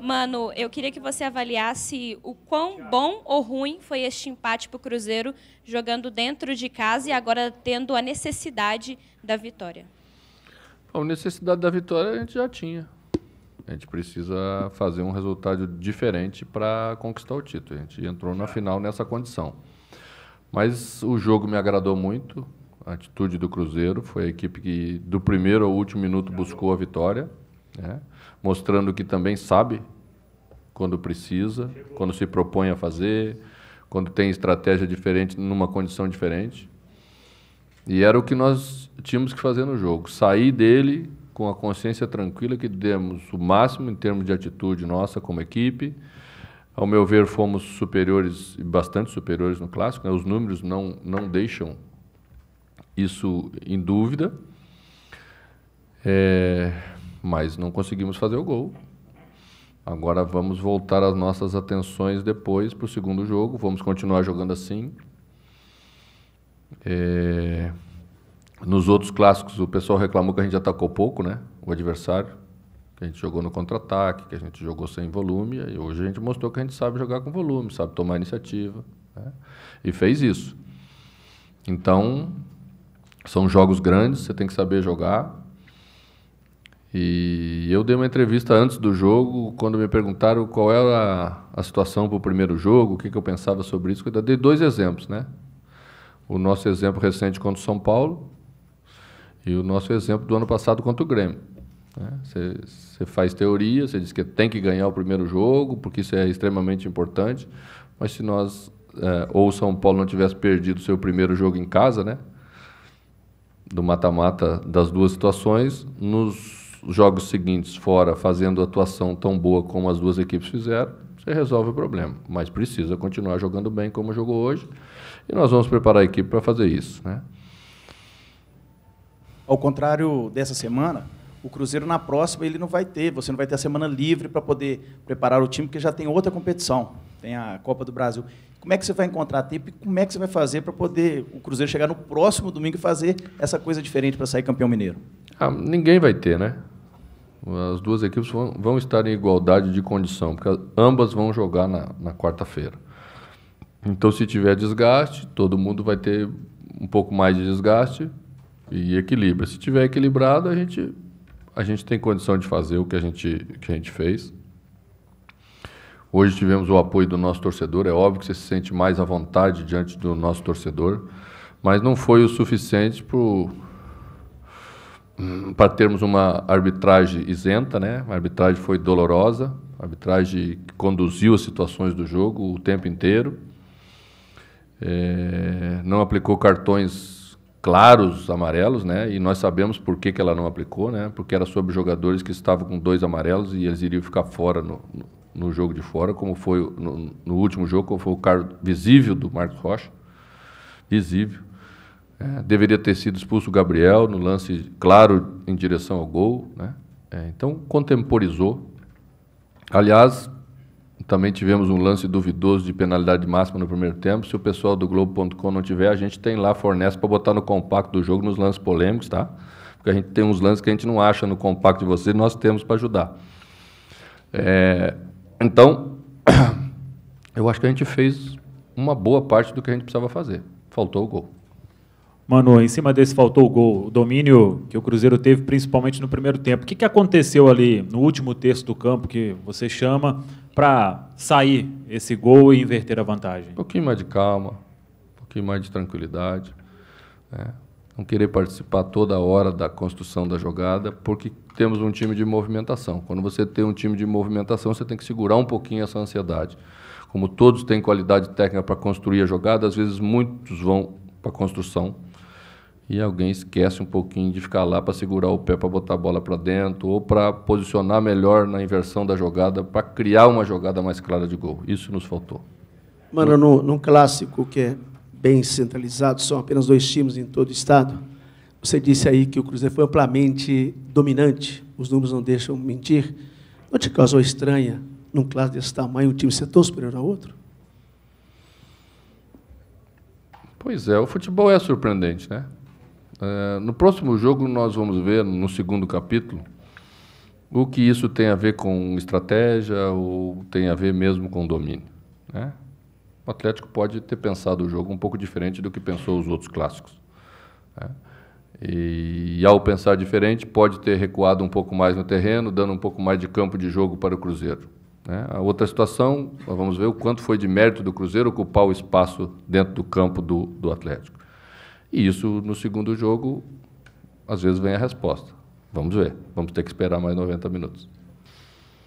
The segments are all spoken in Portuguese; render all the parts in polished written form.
Mano, eu queria que você avaliasse o quão bom ou ruim foi este empate para o Cruzeiro, jogando dentro de casa e agora tendo a necessidade da vitória. A necessidade da vitória a gente já tinha. A gente precisa fazer um resultado diferente para conquistar o título. A gente entrou na final nessa condição. Mas o jogo me agradou muito. A atitude do Cruzeiro foi a equipe que, do primeiro ao último minuto, buscou a vitória, né? Mostrando que também sabe quando precisa, quando se propõe a fazer, quando tem estratégia diferente numa condição diferente. E era o que nós tínhamos que fazer no jogo. Sair dele com a consciência tranquila que demos o máximo em termos de atitude nossa como equipe. Ao meu ver, fomos superiores, bastante superiores no Clássico, né? Os números não deixam isso em dúvida, mas não conseguimos fazer o gol. Agora vamos voltar as nossas atenções depois para o segundo jogo, vamos continuar jogando assim. Nos outros clássicos, o pessoal reclamou que a gente atacou pouco, né? O adversário, que a gente jogou no contra-ataque, que a gente jogou sem volume, e hoje a gente mostrou que a gente sabe jogar com volume, sabe tomar iniciativa, né? E fez isso. Então, são jogos grandes, você tem que saber jogar. E eu dei uma entrevista antes do jogo, quando me perguntaram qual era a situação para o primeiro jogo, o que eu pensava sobre isso. Eu dei 2 exemplos, né? O nosso exemplo recente contra o São Paulo e o nosso exemplo do ano passado contra o Grêmio. Você faz teoria, você diz que tem que ganhar o primeiro jogo, porque isso é extremamente importante, mas se nós, ou o São Paulo não tivesse perdido o seu primeiro jogo em casa, né? Do mata-mata das duas situações, nos jogos seguintes, fora, fazendo atuação tão boa como as duas equipes fizeram, você resolve o problema. Mas precisa continuar jogando bem como jogou hoje, e nós vamos preparar a equipe para fazer isso, né? Ao contrário dessa semana, o Cruzeiro na próxima ele não vai ter, você não vai ter a semana livre para poder preparar o time, porque já tem outra competição, tem a Copa do Brasil. Como é que você vai encontrar tempo e como é que você vai fazer para poder o Cruzeiro chegar no próximo domingo e fazer essa coisa diferente para sair campeão mineiro? Ninguém vai ter, né? As duas equipes vão estar em igualdade de condição, porque ambas vão jogar na quarta-feira. Então, se tiver desgaste, todo mundo vai ter um pouco mais de desgaste e equilíbrio. Se tiver equilibrado, a gente tem condição de fazer o que a gente fez. Hoje tivemos o apoio do nosso torcedor, é óbvio que você se sente mais à vontade diante do nosso torcedor, mas não foi o suficiente para termos uma arbitragem isenta, né? A arbitragem foi dolorosa, a arbitragem conduziu as situações do jogo o tempo inteiro, não aplicou cartões claros amarelos, né? E nós sabemos por que ela não aplicou, né? Porque era sobre jogadores que estavam com 2 amarelos e eles iriam ficar fora no jogo de fora, como foi no último jogo, como foi o caso visível do Marcos Rocha, visível. Deveria ter sido expulso o Gabriel no lance claro em direção ao gol, né? Então contemporizou. Aliás, também tivemos um lance duvidoso de penalidade máxima no primeiro tempo. Se o pessoal do Globo.com não tiver, a gente tem lá, fornece para botar no compacto do jogo, nos lances polêmicos, tá? Porque a gente tem uns lances que a gente não acha no compacto de vocês, nós temos para ajudar. Então, eu acho que a gente fez uma boa parte do que a gente precisava fazer. Faltou o gol. Mano, em cima desse faltou o gol, o domínio que o Cruzeiro teve, principalmente no primeiro tempo. O que aconteceu ali no último terço do campo, que você chama, para sair esse gol e inverter a vantagem? Um pouquinho mais de calma, um pouquinho mais de tranquilidade, né? Não querer participar toda hora da construção da jogada, porque temos um time de movimentação. Quando você tem um time de movimentação, você tem que segurar um pouquinho essa ansiedade. Como todos têm qualidade técnica para construir a jogada, às vezes muitos vão para a construção, e alguém esquece um pouquinho de ficar lá para segurar o pé, para botar a bola para dentro, ou para posicionar melhor na inversão da jogada, para criar uma jogada mais clara de gol. Isso nos faltou. Mano, num clássico que é bem centralizado, são apenas 2 times em todo o estado, você disse aí que o Cruzeiro foi amplamente dominante, os números não deixam mentir. Não te causou estranha, num clássico desse tamanho, um time ser tão superior ao outro? Pois é, o futebol é surpreendente, né? No próximo jogo, nós vamos ver, no segundo capítulo, O que isso tem a ver com estratégia ou tem a ver mesmo com domínio, né? O Atlético pode ter pensado o jogo um pouco diferente do que pensou os outros clássicos, né? E ao pensar diferente, pode ter recuado um pouco mais no terreno, dando um pouco mais de campo de jogo para o Cruzeiro, né? A outra situação, nós vamos ver o quanto foi de mérito do Cruzeiro ocupar o espaço dentro do campo do Atlético. E isso, no segundo jogo, às vezes vem a resposta. Vamos ver. Vamos ter que esperar mais 90 minutos.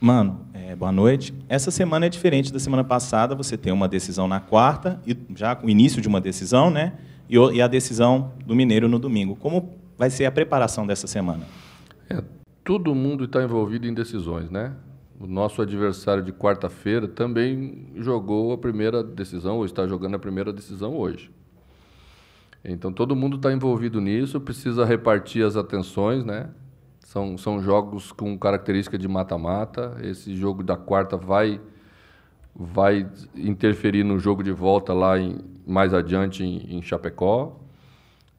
Mano, boa noite. Essa semana é diferente da semana passada. Você tem uma decisão na quarta, e já com o início de uma decisão, né? E a decisão do Mineiro no domingo. Como vai ser a preparação dessa semana? Todo mundo está envolvido em decisões, né? O nosso adversário de quarta-feira também jogou a primeira decisão, ou está jogando a primeira decisão hoje. Então, todo mundo está envolvido nisso, precisa repartir as atenções, né? São jogos com característica de mata-mata. Esse jogo da quarta vai interferir no jogo de volta lá mais adiante em Chapecó.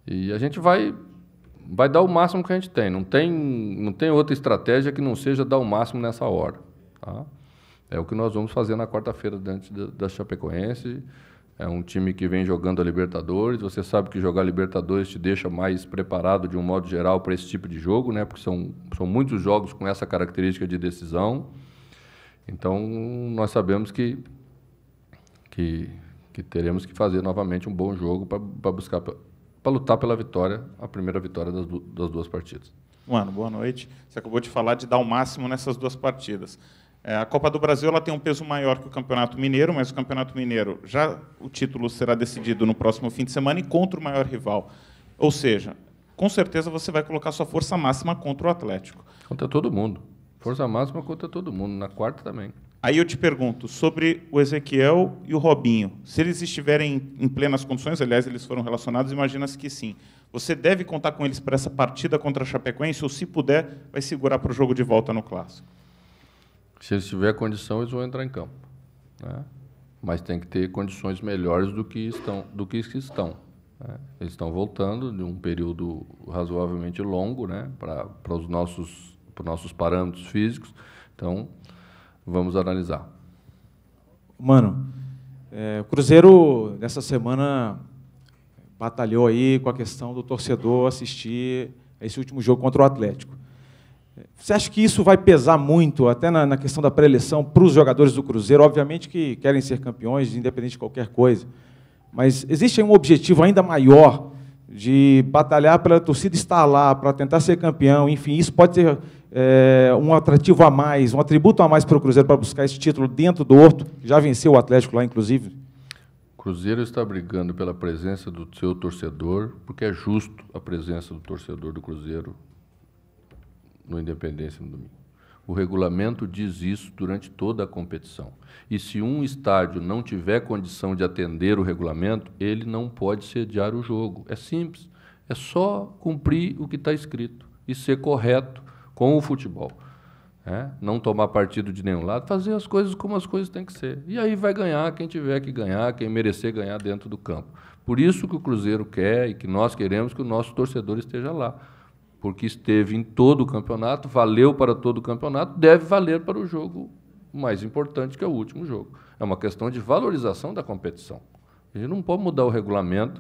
E a gente vai dar o máximo que a gente tem. Não tem outra estratégia que não seja dar o máximo nessa hora, tá? É o que nós vamos fazer na quarta-feira diante da Chapecoense. É um time que vem jogando a Libertadores. Você sabe que jogar Libertadores te deixa mais preparado, de um modo geral, para esse tipo de jogo, né? Porque são muitos jogos com essa característica de decisão. Então, nós sabemos que teremos que fazer novamente um bom jogo para lutar pela vitória, a primeira vitória das duas partidas. Mano, boa noite. Você acabou de falar de dar o máximo nessas duas partidas. A Copa do Brasil ela tem um peso maior que o Campeonato Mineiro, mas o Campeonato Mineiro, já o título será decidido no próximo fim de semana e contra o maior rival. Ou seja, com certeza você vai colocar sua força máxima contra o Atlético. Contra todo mundo. Força máxima contra todo mundo. Na quarta também. Aí eu te pergunto sobre o Ezequiel e o Robinho. Se eles estiverem em plenas condições, aliás, eles foram relacionados, imagina-se que sim. Você deve contar com eles para essa partida contra a Chapecoense ou, se puder, vai segurar para o jogo de volta no Clássico? Se eles tiverem condição, eles vão entrar em campo, né? Mas tem que ter condições melhores do que estão, né? Eles estão voltando de um período razoavelmente longo, né? Para os nossos parâmetros físicos. Então, vamos analisar. Mano, o Cruzeiro, nessa semana, batalhou aí com a questão do torcedor assistir esse último jogo contra o Atlético. Você acha que isso vai pesar muito, até na questão da pré-eleição, para os jogadores do Cruzeiro? Obviamente que querem ser campeões, independente de qualquer coisa. Mas existe um objetivo ainda maior de batalhar pela torcida estar lá, para tentar ser campeão. Enfim, isso pode ser um atrativo a mais, um atributo a mais para o Cruzeiro para buscar esse título dentro do Horto, que já venceu o Atlético lá, inclusive. O Cruzeiro está brigando pela presença do seu torcedor, porque é justo a presença do torcedor do Cruzeiro no Independência no domingo. O regulamento diz isso durante toda a competição. E se um estádio não tiver condição de atender o regulamento, ele não pode sediar o jogo. É simples. É só cumprir o que está escrito e ser correto com o futebol. Não tomar partido de nenhum lado, fazer as coisas como as coisas têm que ser. E aí vai ganhar quem tiver que ganhar, quem merecer ganhar dentro do campo. Por isso que o Cruzeiro quer e que nós queremos que o nosso torcedor esteja lá. Porque esteve em todo o campeonato, valeu para todo o campeonato, deve valer para o jogo mais importante, que é o último jogo. É uma questão de valorização da competição. A gente não pode mudar o regulamento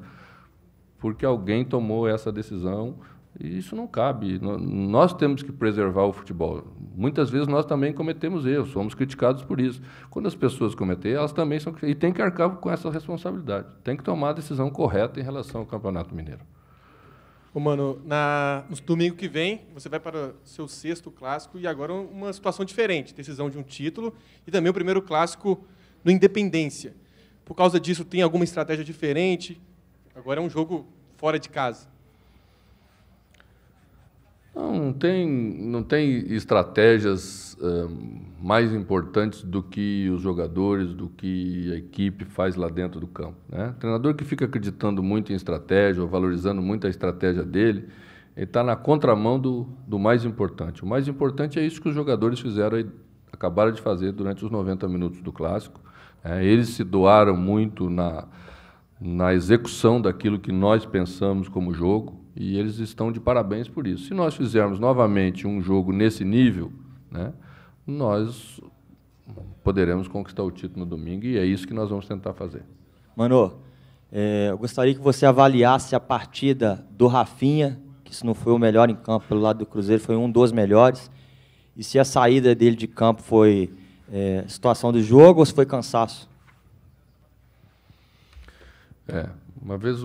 porque alguém tomou essa decisão, e isso não cabe. Nós temos que preservar o futebol. Muitas vezes nós também cometemos erros, somos criticados por isso. Quando as pessoas cometem, elas também são criticadas, e tem que arcar com essa responsabilidade. Tem que tomar a decisão correta em relação ao Campeonato Mineiro. Mano, no domingo que vem, você vai para o seu 6º clássico e agora uma situação diferente, decisão de um título e também o primeiro clássico no Independência. Por causa disso, tem alguma estratégia diferente? Agora é um jogo fora de casa. Não tem estratégias mais importantes do que os jogadores, do que a equipe faz lá dentro do campo, né? O treinador que fica acreditando muito em estratégia, ou valorizando muito a estratégia dele, ele está na contramão do mais importante. O mais importante é isso que os jogadores acabaram de fazer durante os 90 minutos do Clássico. Eles se doaram muito na execução daquilo que nós pensamos como jogo, e eles estão de parabéns por isso. Se nós fizermos novamente um jogo nesse nível, né, nós poderemos conquistar o título no domingo, e é isso que nós vamos tentar fazer. Mano, eu gostaria que você avaliasse a partida do Rafinha, que se não foi o melhor em campo pelo lado do Cruzeiro, foi um dos melhores, e se a saída dele de campo foi situação do jogo ou se foi cansaço? Uma vez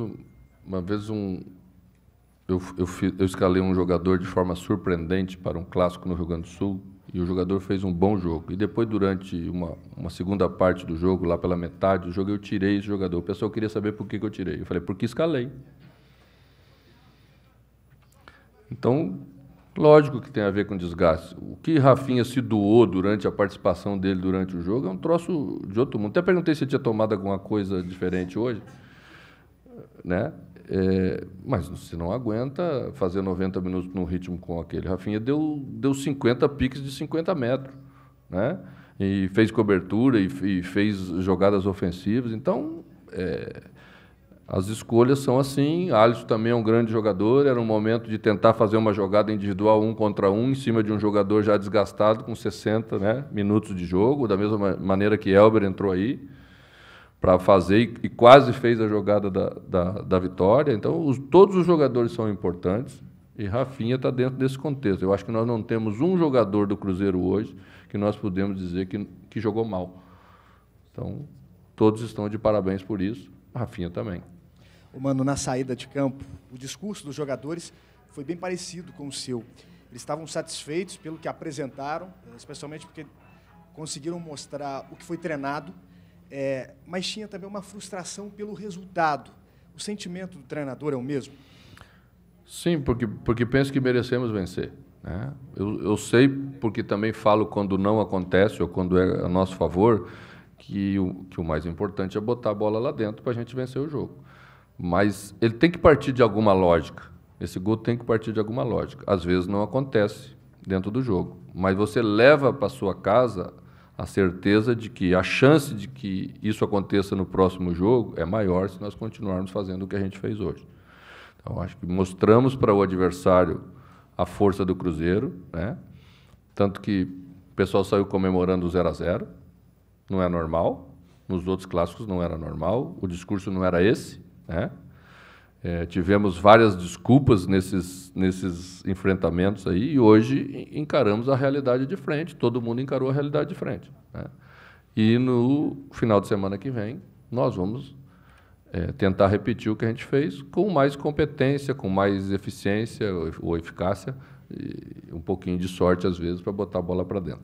eu escalei um jogador de forma surpreendente para um clássico no Rio Grande do Sul, e o jogador fez um bom jogo. E depois, durante uma segunda parte do jogo, lá pela metade do jogo, eu tirei esse jogador. O pessoal queria saber por que eu tirei. Eu falei, porque escalei. Então, lógico que tem a ver com desgaste. O que Rafinha se doou durante a participação dele durante o jogo é um troço de outro mundo. Até perguntei se ele tinha tomado alguma coisa diferente hoje, né? Mas você não aguenta fazer 90 minutos num ritmo com aquele. Rafinha deu 50 piques de 50 metros, né? E fez cobertura e fez jogadas ofensivas. Então, as escolhas são assim. Alisson também é um grande jogador. Era um momento de tentar fazer uma jogada individual 1 contra 1 em cima de um jogador já desgastado com 60, né, minutos de jogo, da mesma maneira que Elber entrou aí para fazer e quase fez a jogada da vitória. Então, todos os jogadores são importantes e Rafinha está dentro desse contexto. Eu acho que nós não temos um jogador do Cruzeiro hoje que nós podemos dizer que jogou mal. Então, todos estão de parabéns por isso, Rafinha também. Mano, na saída de campo, o discurso dos jogadores foi bem parecido com o seu. Eles estavam satisfeitos pelo que apresentaram, especialmente porque conseguiram mostrar o que foi treinado, mas tinha também uma frustração pelo resultado. O sentimento do treinador é o mesmo? Sim, porque penso que merecemos vencer, né? Eu sei, porque também falo quando não acontece ou quando é a nosso favor, que o mais importante é botar a bola lá dentro para a gente vencer o jogo. Mas ele tem que partir de alguma lógica. Esse gol tem que partir de alguma lógica. Às vezes não acontece dentro do jogo, mas você leva para sua casa a certeza de que a chance de que isso aconteça no próximo jogo é maior se nós continuarmos fazendo o que a gente fez hoje. Então, acho que mostramos para o adversário a força do Cruzeiro, né? Tanto que o pessoal saiu comemorando o 0-0, não é normal, nos outros clássicos não era normal, o discurso não era esse, né? Tivemos várias desculpas nesses enfrentamentos aí, e hoje encaramos a realidade de frente, todo mundo encarou a realidade de frente, né? E no final de semana que vem, nós vamos tentar repetir o que a gente fez com mais competência, com mais eficiência ou eficácia, e um pouquinho de sorte, às vezes, para botar a bola para dentro.